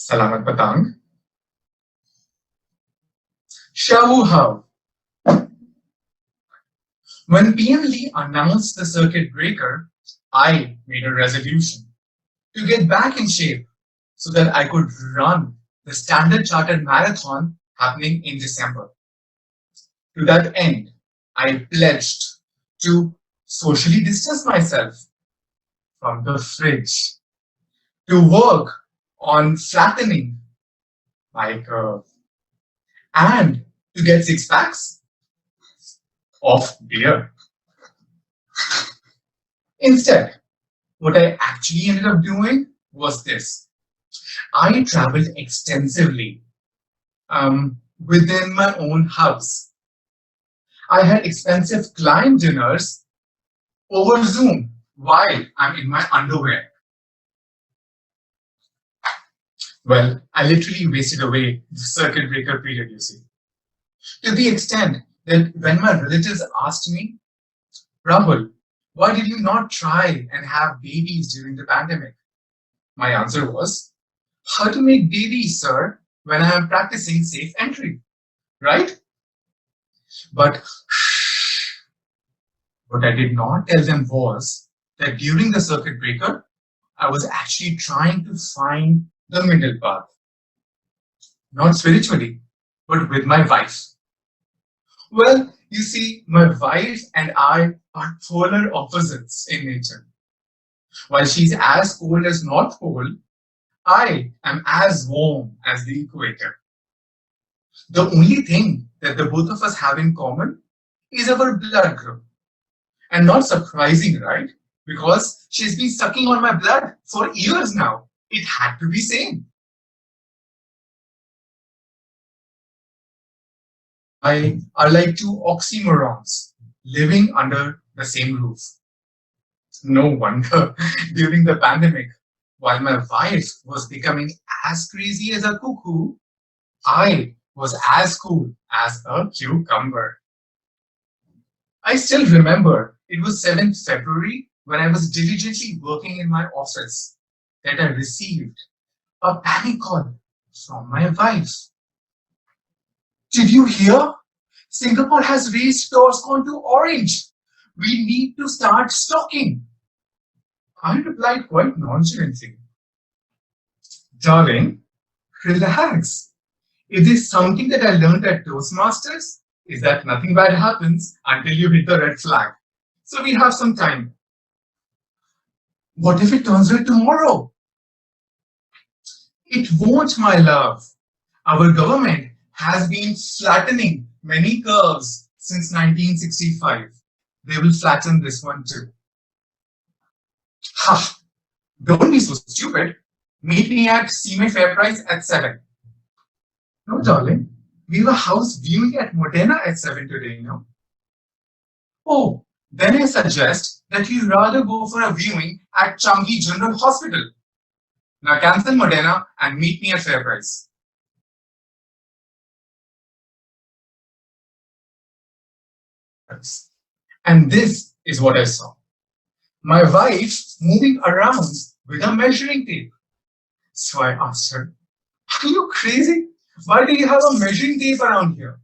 Salamat Patang. Shahu How. When PM Lee announced the circuit breaker, I made a resolution to get back in shape so that I could run the Standard Chartered Marathon happening in December. To that end, I pledged to socially distance myself from the fridge, to work on flattening my curve, and to get six packs of beer. Instead, what I actually ended up doing was this. I traveled extensively within my own house. I had expensive client dinners over Zoom while I'm in my underwear. Well, I literally wasted away the circuit breaker period, you see. To the extent that when my relatives asked me, Rahul, why did you not try and have babies during the pandemic? My answer was, how to make babies, sir, when I am practicing safe entry, right? But what I did not tell them was that during the circuit breaker, I was actually trying to find the middle path. Not spiritually, but with my wife. Well, you see, my wife and I are polar opposites in nature. While she's as cold as North Pole, I am as warm as the equator. The only thing that the both of us have in common is our blood group. And not surprising, right? Because she's been sucking on my blood for years now. It had to be same. I are like two oxymorons living under the same roof. No wonder during the pandemic, while my wife was becoming as crazy as a cuckoo, I was as cool as a cucumber. I still remember it was 7th February when I was diligently working in my office that I received a panic call from my wife. Did you hear? Singapore has raised TORSCON to orange. We need to start stocking. I replied quite nonchalantly. Darling, relax. If there's something that I learned at Toastmasters, is that nothing bad happens until you hit the red flag. So we have some time. What if it turns red tomorrow? It won't, my love. Our government has been flattening many curves since 1965. They will flatten this one too. Ha! Don't be so stupid. Meet me at CMA Fair Price at 7. No, darling. We have a house viewing at Modena at 7 today, no? Oh, then I suggest that you rather go for a viewing at Changi General Hospital. Now cancel Modena and meet me at Fair Price. And this is what I saw. My wife moving around with a measuring tape. So I asked her, are you crazy? Why do you have a measuring tape around here?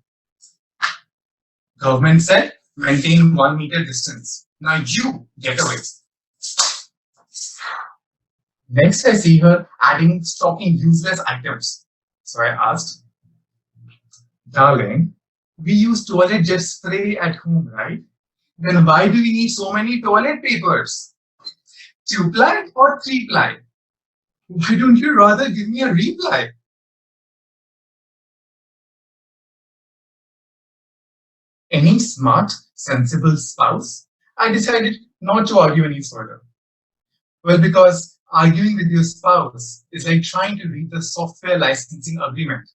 Government said, maintain 1 meter distance. Now you get away. Next, I see her stocking useless items. So I asked, darling, we use toilet jet spray at home, right? Then why do we need so many toilet papers? 2-ply or 3-ply? Why don't you rather give me a reply? Any smart, sensible spouse, I decided not to argue any further. Well, because arguing with your spouse is like trying to read the software licensing agreement.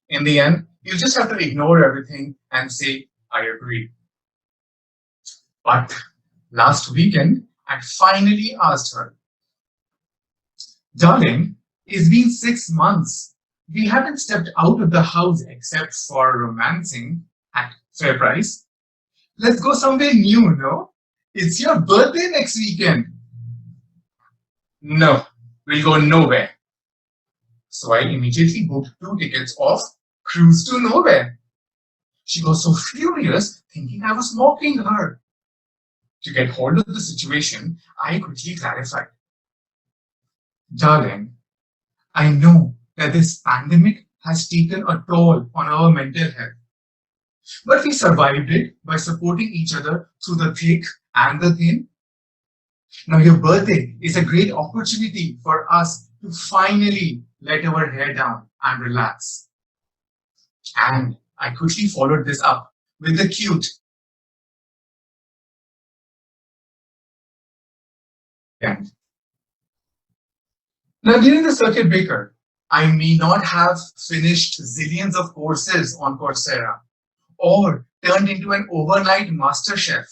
In the end, you just have to ignore everything and say, I agree. But last weekend, I finally asked her, darling, it's been 6 months. We haven't stepped out of the house except for romancing at Fair Price. Let's go somewhere new, no? It's your birthday next weekend. No, we'll go nowhere. So I immediately booked 2 tickets of cruise to nowhere. She got so furious, thinking I was mocking her. To get hold of the situation, I quickly clarified. Darling, I know that this pandemic has taken a toll on our mental health, but we survived it by supporting each other through the thick and the thin. Now, your birthday is a great opportunity for us to finally let our hair down and relax. And I quickly followed this up with the cute end. Now, during the circuit breaker, I may not have finished zillions of courses on Coursera, or turned into an overnight master chef,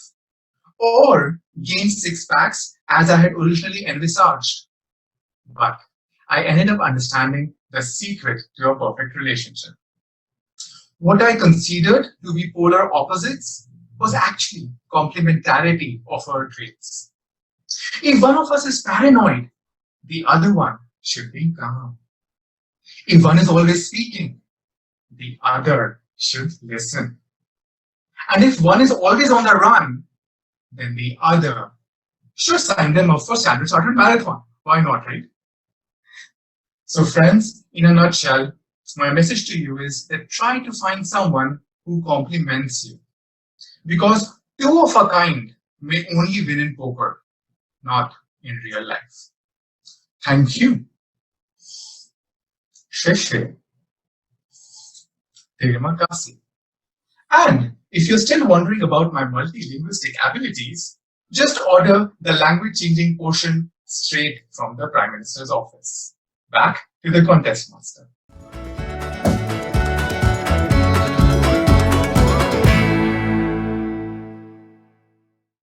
or gained 6 packs as I had originally envisaged. But I ended up understanding the secret to a perfect relationship. What I considered to be polar opposites was actually complementarity of our traits. If one of us is paranoid, the other one should be calm. If one is always speaking, the other should listen. And if one is always on the run, then the other should sign them up for Standard Chartered Marathon. Why not, right? So, friends, in a nutshell, my message to you is that try to find someone who compliments you. Because two of a kind may only win in poker, not in real life. Thank you. Sheshe. Terima kasih. And if you're still wondering about my multilinguistic abilities, just order the language changing portion straight from the Prime Minister's office. Back to the contest master.